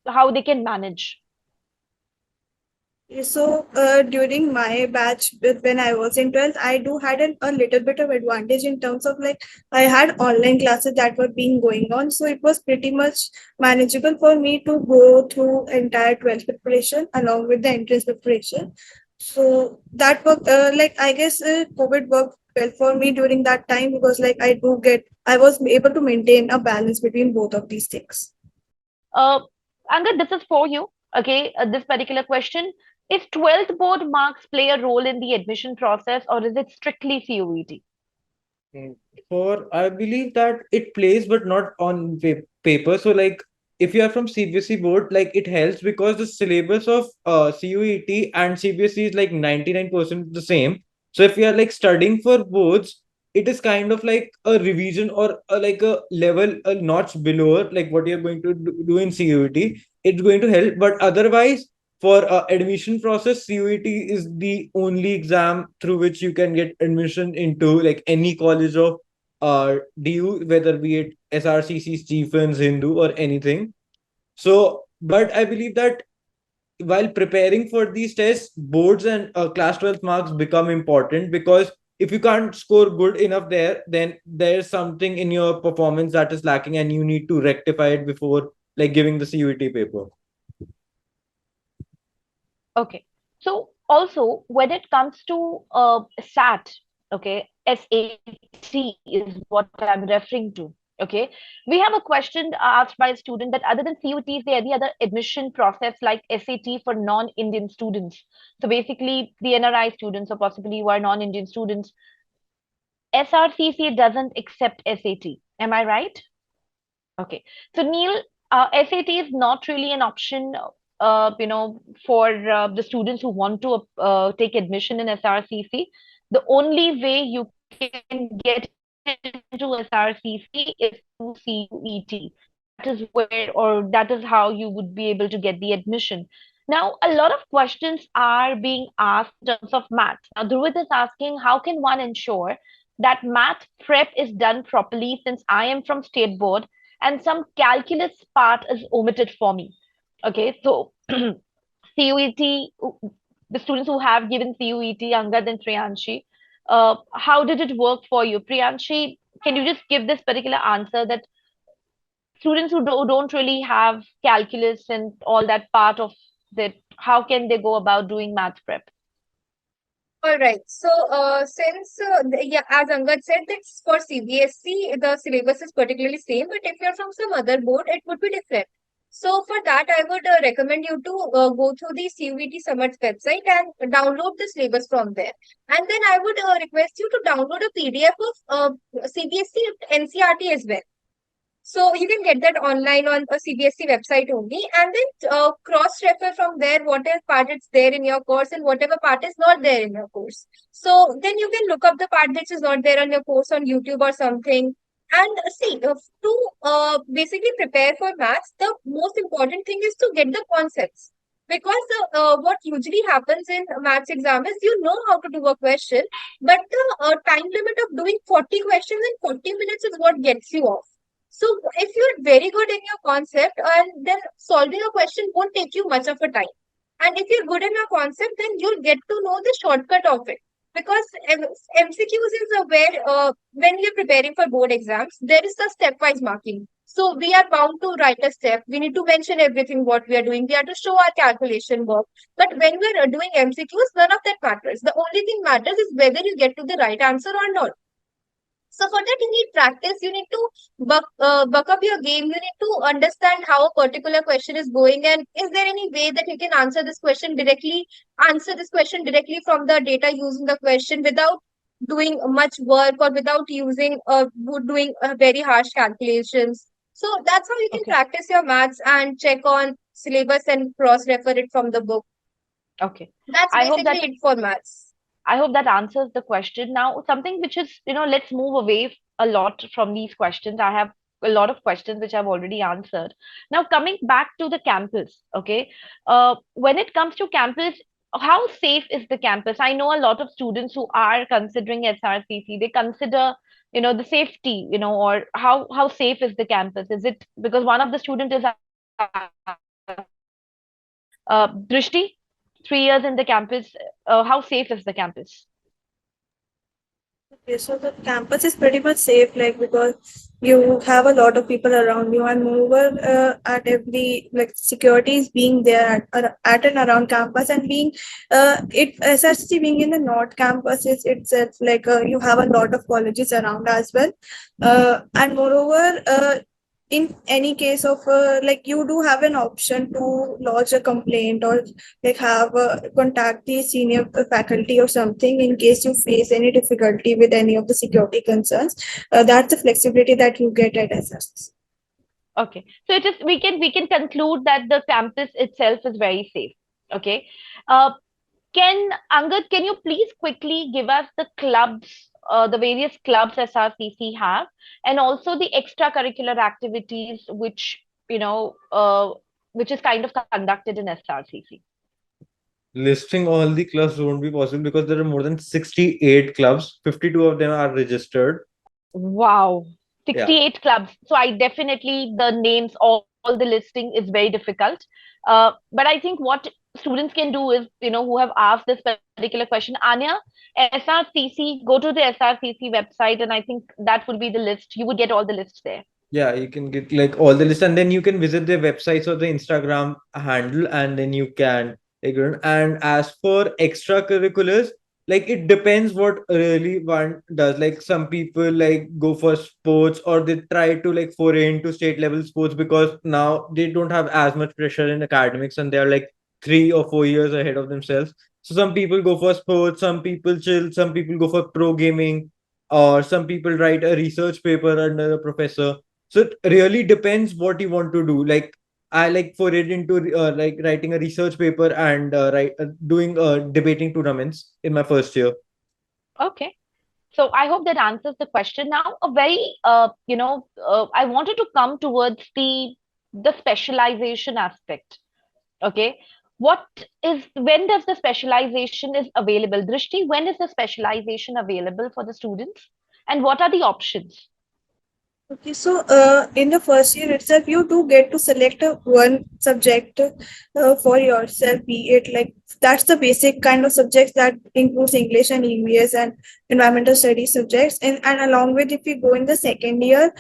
how they can manage? So during my batch when I was in 12th, I do had a little bit of advantage in terms of like I had online classes that were being going on. So it was pretty much manageable for me to go through entire 12th preparation along with the entrance preparation. So that worked, like I guess COVID worked well for me during that time, because like I was able to maintain a balance between both of these things. Uh, Angad, this is for you. Okay, this particular question. Is 12th board marks play a role in the admission process or is it strictly CUET? For I believe that it plays, but not on paper. So like if you are from CBSE board, like it helps because the syllabus of CUET and CBSE is like 99% the same. So if you are like studying for boards, it is kind of like a revision or like a level, a notch below like what you're going to do in CUET. It's going to help, but otherwise for admission process, CUET is the only exam through which you can get admission into like any college of DU, whether be it SRCC, Stephens, Hindu, or anything. So, but I believe that while preparing for these tests, boards and class 12 marks become important, because if you can't score good enough there, then there's something in your performance that is lacking, and you need to rectify it before like giving the CUET paper. Okay. So also when it comes to SAT, okay, SAT is what I'm referring to. Okay. We have a question asked by a student that other than CUT, is there any other admission process like SAT for non-Indian students? So basically the NRI students or possibly who are non-Indian students, SRCC doesn't accept SAT. Am I right? Okay. So Neil, SAT is not really an option, for the students who want to take admission in SRCC. The only way you can get into SRCC is through CUET. That is where, or that is how you would be able to get the admission. Now, a lot of questions are being asked in terms of math. Now, Dhruvid is asking, how can one ensure that math prep is done properly since I am from state board and some calculus part is omitted for me. Okay, so CUET, the students who have given CUET, Angad and Priyanshi, how did it work for you? Priyanshi, can you just give this particular answer that students who don't really have calculus and all that part of that, how can they go about doing math prep? All right. So, since yeah, as Angad said, that's for CBSE, the syllabus is particularly same. But if you're from some other board, it would be different. So, for that, I would recommend you to go through the CUET Summit website and download the syllabus from there. And then I would request you to download a PDF of CBSE NCRT as well. So you can get that online on a CBSE website only, and then cross-refer from there whatever part is there in your course and whatever part is not there in your course. So then you can look up the part which is not there on your course on YouTube or something. And see, to basically prepare for maths, the most important thing is to get the concepts. Because what usually happens in maths exam is you know how to do a question, but the time limit of doing 40 questions in 40 minutes is what gets you off. So if you're very good in your concept, and then solving a question won't take you much of a time. And if you're good in your concept, then you'll get to know the shortcut of it. Because MCQs is where when you're preparing for board exams, there is a stepwise marking. So we are bound to write a step. We need to mention everything what we are doing. We have to show our calculation work. But when we are doing MCQs, none of that matters. The only thing matters is whether you get to the right answer or not. So for that, you need practice. You need to buck up your game. You need to understand how a particular question is going, and is there any way that you can answer this question directly from the data using the question without doing much work or without doing very harsh calculations. So that's how you can Okay. practice your maths and check on syllabus and cross refer it from the book. Okay. That's I hope basically that it for maths. I hope that answers the question. Now, something which is, let's move away a lot from these questions. I have a lot of questions which I've already answered. Now, coming back to the campus, okay? When it comes to campus, how safe is the campus? I know a lot of students who are considering SRCC, they consider, the safety, or how safe is the campus? Is it because one of the student is Drishti, 3 years in the campus, how safe is the campus? Okay, so the campus is pretty much safe, like because you have a lot of people around you, and moreover, at every like security is being there at and around campus, and being it SRC being in the North campus is itself like you have a lot of colleges around as well, and moreover, in any case of like you do have an option to lodge a complaint or like have contact the senior faculty or something in case you face any difficulty with any of the security concerns. That's the flexibility that you get at SRC. Okay. So it is we can conclude that the campus itself is very safe. Okay. Uh, can Angad, can you please quickly give us the clubs, the various clubs SRCC have, and also the extracurricular activities which is kind of conducted in SRCC? Listing all the clubs won't be possible because there are more than 68 clubs. 52 of them are registered. Wow, Yeah. 68 clubs. So I definitely the names, all the listing is very difficult. But I think what students can do is, who have asked this particular question, Anya, SRCC, go to the SRCC website, and I think that would be the list. You would get all the lists there. Yeah, you can get like all the list, and then you can visit their websites or the Instagram handle, and then you can figure. And as for extracurriculars, like it depends what really one does. Like some people like go for sports, or they try to like foray into state level sports because now they don't have as much pressure in academics, and they are like 3 or 4 years ahead of themselves. So some people go for sports, some people chill, some people go for pro gaming, or some people write a research paper under a professor. So it really depends what you want to do. Like I like for it into like writing a research paper and doing debating tournaments in my first year. Okay. So I hope that answers the question. Now, I wanted to come towards the specialization aspect. Okay. What when does the specialization is available? Drishti, when is the specialization available for the students? And what are the options? Okay, so in the first year itself, you do get to select one subject for yourself, be it like that's the basic kind of subjects that includes English and EVS and environmental studies subjects. And along with if you go in the second year,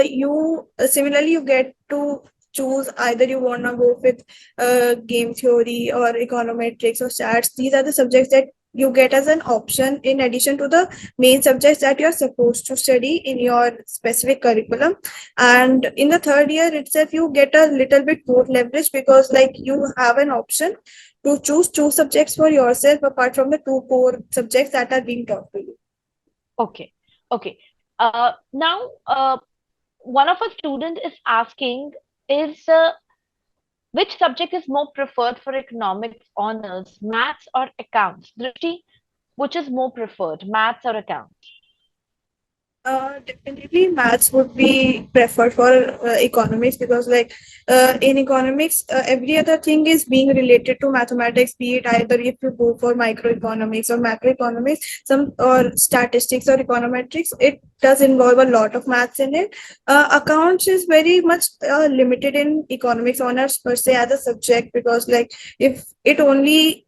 you similarly you get to choose either you want to go with game theory or econometrics or stats. These are the subjects that you get as an option in addition to the main subjects that you're supposed to study in your specific curriculum. And in the third year itself, you get a little bit more leverage because like you have an option to choose two subjects for yourself apart from the two core subjects that are being taught to you. Okay. Okay. Now, one of our student is asking is which subject is more preferred for economics honors, maths or accounts? Drishti, which is more preferred, maths or accounts? Definitely maths would be preferred for economics because like in economics every other thing is being related to mathematics, be it either if you go for microeconomics or macroeconomics, some or statistics or econometrics, it does involve a lot of maths in it. Accounts is very much limited in economics honors per se as a subject because like if it only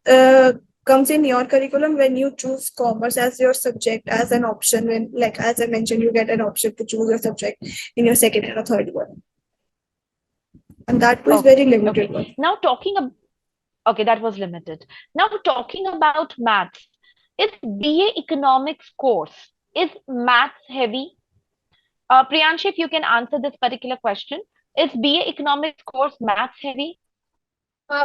comes in your curriculum when you choose commerce as your subject as an option. When, like as I mentioned, you get an option to choose your subject in your second and a third one, and that was Okay, very limited one. okay. Now talking about, okay, that was limited. Now talking about maths, is BA economics course, is maths heavy? Priyanshi, if you can answer this particular question, is BA economics course maths heavy?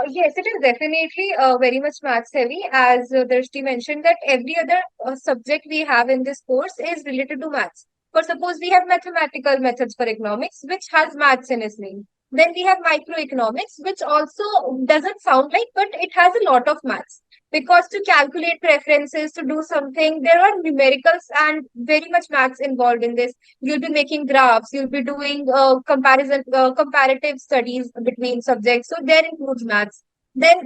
Yes, it is definitely very much maths heavy. As Drishti mentioned, that every other subject we have in this course is related to maths. For suppose we have mathematical methods for economics, which has maths in its name. Then we have microeconomics, which also doesn't sound like, but it has a lot of maths. Because to calculate preferences, to do something, there are numericals and very much maths involved in this. You'll be making graphs, you'll be doing comparative studies between subjects, so there includes maths. Then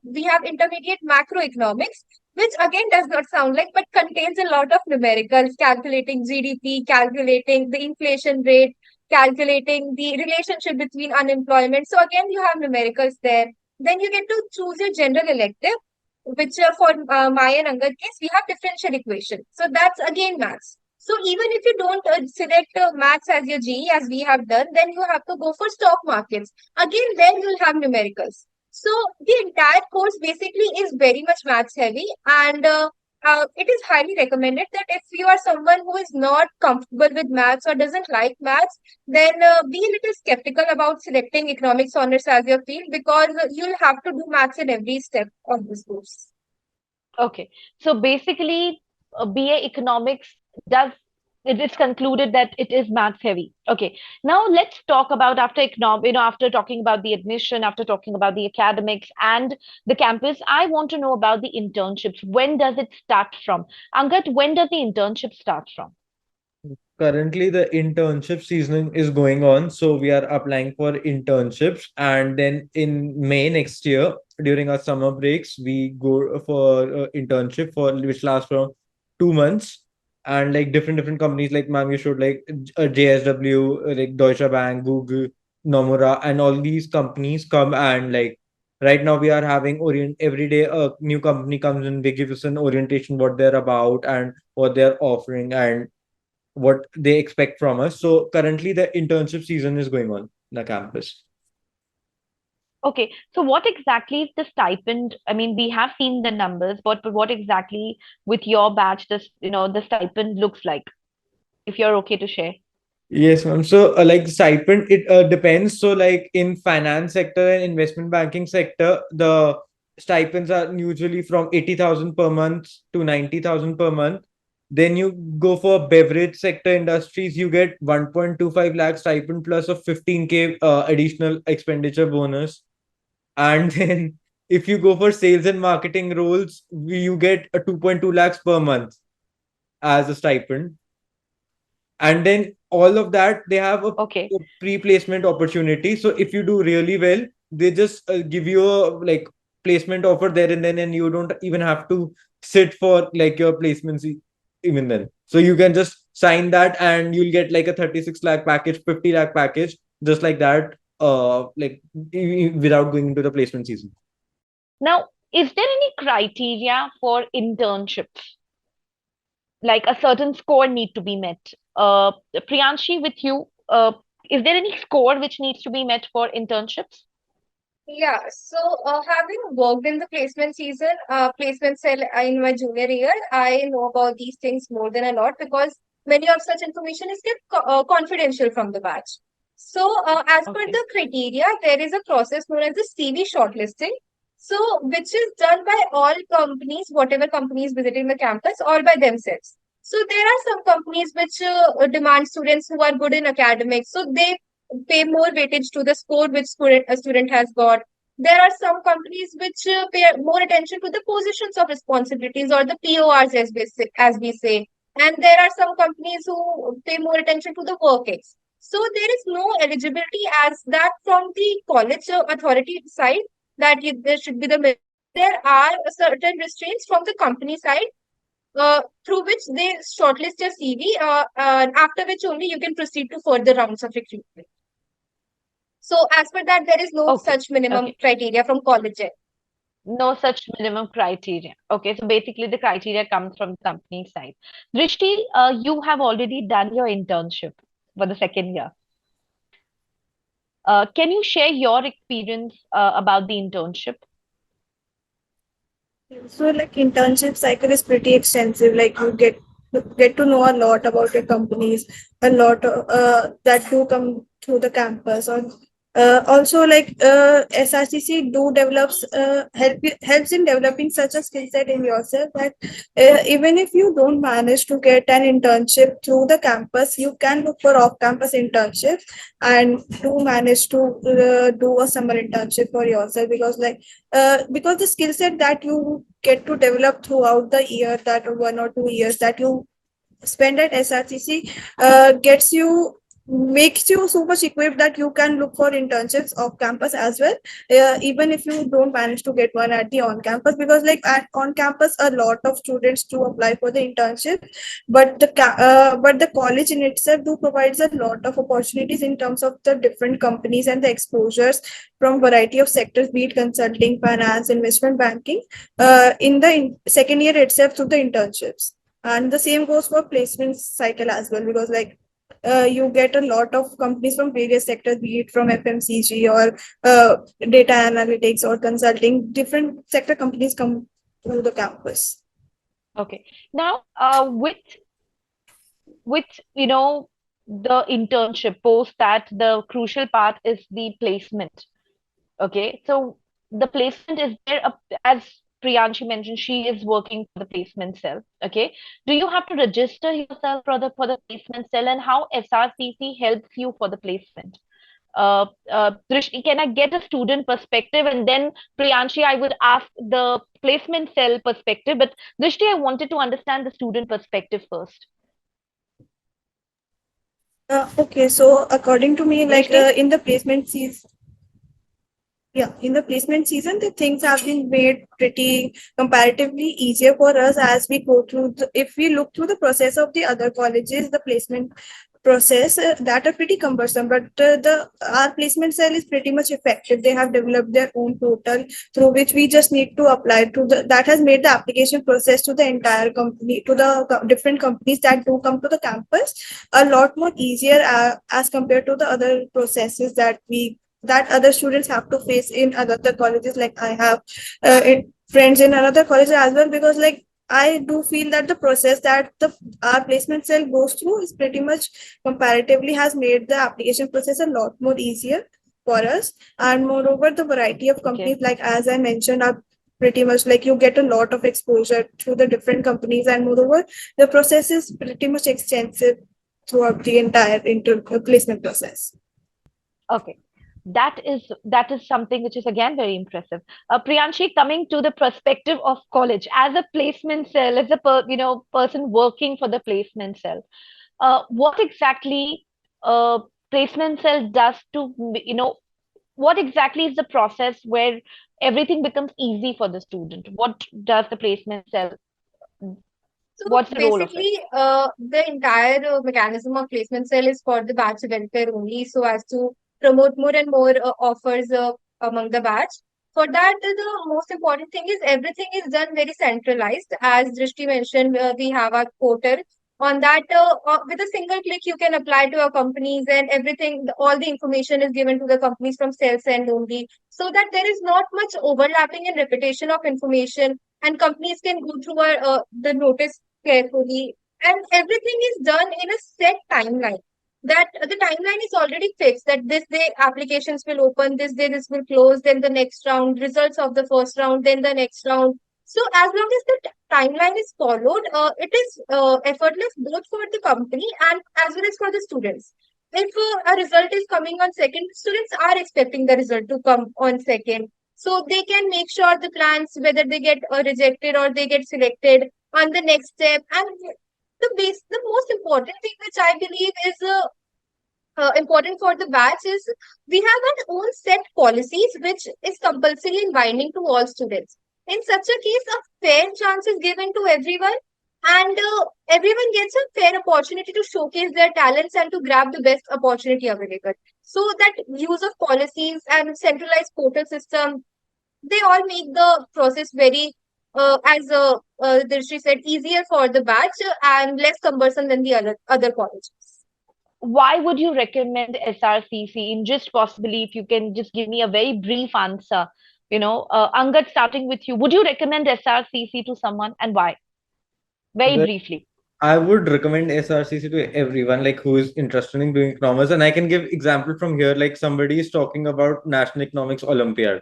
we have intermediate macroeconomics, which again does not sound like, but contains a lot of numericals, calculating GDP, calculating the inflation rate, calculating the relationship between unemployment. So again, you have numericals there. Then you get to choose your general elective, which for my and Angad case, we have differential equation. So that's again maths. So even if you don't select maths as your GE, as we have done, then you have to go for stock markets. Again, then you'll have numericals. So the entire course basically is very much maths heavy, and it is highly recommended that if you are someone who is not comfortable with maths or doesn't like maths, then be a little skeptical about selecting economics honors as your field, because you'll have to do maths in every step of this course. Okay, so basically, BA economics does it is concluded that it is maths heavy. Okay, now let's talk about after after talking about the admission, after talking about the academics and the campus, I want to know about the internships. When does it start from? Angat, when does the internship start from? Currently, the internship season is going on, so we are applying for internships, and then in May next year, during our summer breaks, we go for internship for which lasts for 2 months, and like different companies, like ma'am, you showed like JSW, like Deutsche Bank, Google, Nomura, and all these companies come and like right now we are having orient every day a new company comes in, they give us an orientation what they're about and what they're offering and what they expect from us. So currently the internship season is going on in the campus. Okay, so what exactly is the stipend? I mean, we have seen the numbers, but what exactly with your batch this the stipend looks like, if you're okay to share. Yes, ma'am. So, like stipend, it depends. So, like in finance sector and investment banking sector, the stipends are usually from 80,000 per month to 90,000 per month. Then you go for beverage sector industries, you get 1.25 lakh stipend plus a 15K additional expenditure bonus. And then if you go for sales and marketing roles, you get a 2.2 lakhs per month as a stipend. And then all of that, they have a Okay. pre-placement opportunity. So if you do really well, they just give you a like placement offer there and then, and you don't even have to sit for like your placements even then. So you can just sign that and you'll get like a 36 lakh package, 50 lakh package, just like that, without going into the placement season. Now, is there any criteria for internships? Like a certain score need to be met. Priyanshi, with you, is there any score which needs to be met for internships? Yeah, so having worked in the placement season, placement cell in my junior year, I know about these things more than a lot, because many of such information is kept confidential from the batch. So, as per Okay. the criteria, there is a process known as the CV shortlisting. So, which is done by all companies, whatever companies visiting the campus, all by themselves. So, there are some companies which demand students who are good in academics. So, they pay more weightage to the score which a student has got. There are some companies which pay more attention to the positions of responsibilities, or the PORs, as we say. And there are some companies who pay more attention to the work. So there is no eligibility as that from the college authority side, that there should be there are certain restraints from the company side, through which they shortlist your CV, after which only you can proceed to further rounds of recruitment. So as per that, there is no Okay. such minimum Okay. criteria from college. No such minimum criteria. Okay, so basically the criteria comes from the company side. Drishti, you have already done your internship for the second year. Can you share your experience about the internship? So like internship cycle is pretty extensive. Like you get to know a lot about your companies, a lot that do come through the campus. Or also like SRCC do develops helps in developing such a skill set in yourself that even if you don't manage to get an internship through the campus, you can look for off-campus internships and do manage to do a summer internship for yourself because the skill set that you get to develop throughout the year, that 1 or 2 years that you spend at SRCC, gets you makes you so much equipped that you can look for internships off campus as well, even if you don't manage to get one at the on campus, because like at on campus a lot of students do apply for the internship, but the college in itself do provides a lot of opportunities in terms of the different companies and the exposures from variety of sectors, be it consulting, finance, investment banking, in the second year itself through the internships. And the same goes for placement cycle as well, because like you get a lot of companies from various sectors, be it from FMCG or data analytics or consulting. Different sector companies come through the campus. Okay. Now, with the internship post that, the crucial part is the placement. Okay, so the placement is there, as Priyanshi mentioned, she is working for the placement cell. Okay, do you have to register yourself for the placement cell, and how SRCC helps you for the placement? Drishti, can I get a student perspective, and then Priyanshi, I would ask the placement cell perspective, but Drishti, I wanted to understand the student perspective first. Okay, so according to me, like Drishti? in the placement season, yeah, in the placement season, the things have been made pretty comparatively easier for us as we go through. If we look through the process of the other colleges, the placement process that are pretty cumbersome, but the our placement cell is pretty much effective. They have developed their own portal through which we just need to apply to the that has made the application process to the entire company, to the different companies that do come to the campus, a lot more easier as compared to the other processes that other students have to face in other colleges. Like I have friends in another college as well, because like I do feel that the process that the our placement cell goes through is pretty much comparatively has made the application process a lot more easier for us. And moreover, the variety of Okay. companies, like as I mentioned, are pretty much like you get a lot of exposure to the different companies, and moreover, the process is pretty much extensive throughout the entire placement process. Okay. That is something which is again very impressive. Priyanshi, coming to the perspective of college as a placement cell, as a person working for the placement cell, what exactly placement cell does to what exactly is the process where everything becomes easy for the student? What does the placement cell? So What's the role of it? basically, the entire mechanism of placement cell is for the batch welfare only, so as to promote more and more offers among the batch. For that, the most important thing is everything is done very centralized. As Drishti mentioned, we have our portal. On that, with a single click, you can apply to your companies, and everything, all the information is given to the companies from sales end only, so that there is not much overlapping and repetition of information, and companies can go through the notice carefully, and everything is done in a set timeline. That the timeline is already fixed, that this day applications will open, this day this will close, then the next round, results of the first round, then the next round. So as long as the timeline is followed, it is effortless both for the company and as well as for the students. If a result is coming on second, students are expecting the result to come on second, so they can make sure the plans whether they get rejected or they get selected on the next step. And the most important thing which I believe is important for the batch is we have our own set policies which is compulsory and binding to all students. In such a case, a fair chance is given to everyone, and everyone gets a fair opportunity to showcase their talents and to grab the best opportunity available. So that use of policies and centralized portal system, they all make the process very, as Drishti said, easier for the batch and less cumbersome than the other colleges. Why would you recommend SRCC? In just possibly, if you can just give me a very brief answer. Angad, starting with you, would you recommend SRCC to someone and why? Very Well, briefly. I would recommend SRCC to everyone like who is interested in doing economics, and I can give example from here. Like somebody is talking about National Economics Olympiad.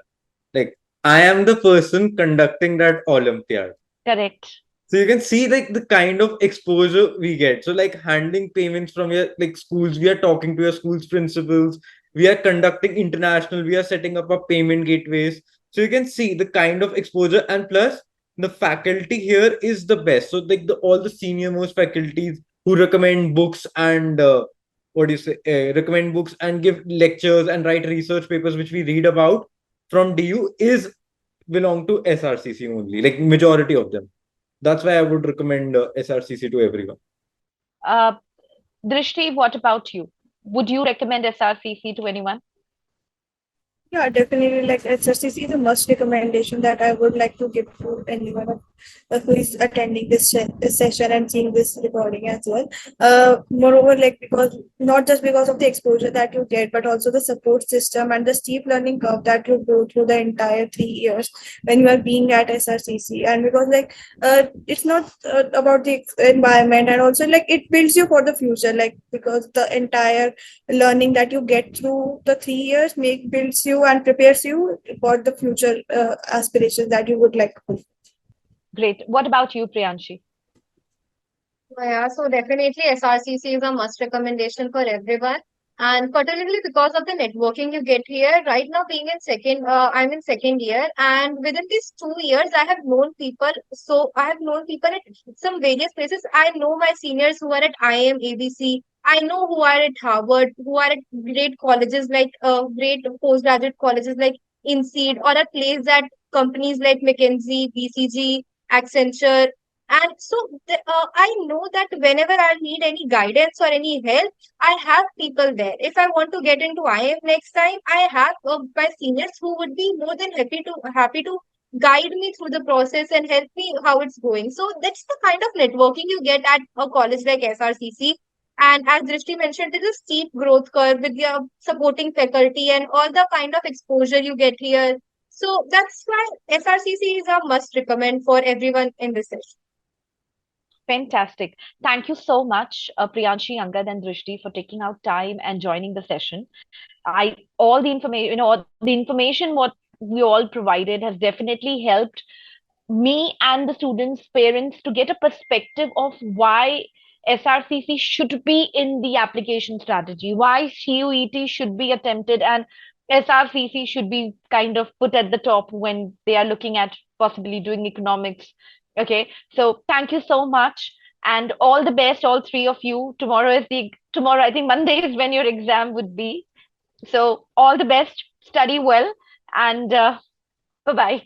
Like I am the person conducting that Olympiad. Correct. So you can see like the kind of exposure we get. So like handling payments from your like schools, we are talking to your school's principals, we are conducting international, we are setting up a payment gateways. So you can see the kind of exposure, and plus the faculty here is the best. So like all the senior most faculties who recommend books and what do you say, recommend books and give lectures and write research papers which we read about from DU is belong to SRCC only, like majority of them. That's why I would recommend SRCC to everyone. Uh, Drishti, what about you? Would you recommend SRCC to anyone? Yeah, definitely. Like SRCC is a must recommendation that I would like to give to anyone who is attending this session and seeing this recording as well. Moreover, like because not just because of the exposure that you get, but also the support system and the steep learning curve that you go through the entire 3 years when you are being at SRCC. And because it's not about the environment, and also like it builds you for the future. Like because the entire learning that you get through the 3 years builds you and prepares you for the future aspirations that you would like to. Great. What about you, Priyanshi? Yeah, so definitely SRCC is a must recommendation for everyone. And particularly because of the networking you get here, right now being in I'm in second year, and within these 2 years, I have known people. So I have known people at some various places. I know my seniors who are at IIM, ABC. I know who are at Harvard, who are at great colleges like great postgraduate colleges like INSEAD, or at place at companies like McKinsey, BCG, Accenture. And so I know that whenever I need any guidance or any help, I have people there. If I want to get into IM next time, I have my seniors who would be more than happy to guide me through the process and help me how it's going. So that's the kind of networking you get at a college like SRCC. And as Drishti mentioned, there's a steep growth curve with your supporting faculty and all the kind of exposure you get here. So that's why SRCC is a must recommend for everyone in this session. Fantastic. Thank you so much, Priyanshi, Angad, and Drishti, for taking out time and joining the session. All the information, all the information what we all provided has definitely helped me and the students' parents to get a perspective of why SRCC should be in the application strategy, why CUET should be attempted, and SRCC should be kind of put at the top when they are looking at possibly doing economics. Okay, so thank you so much. And all the best, all three of you. Tomorrow, I think Monday is when your exam would be. So all the best, study well, and bye bye.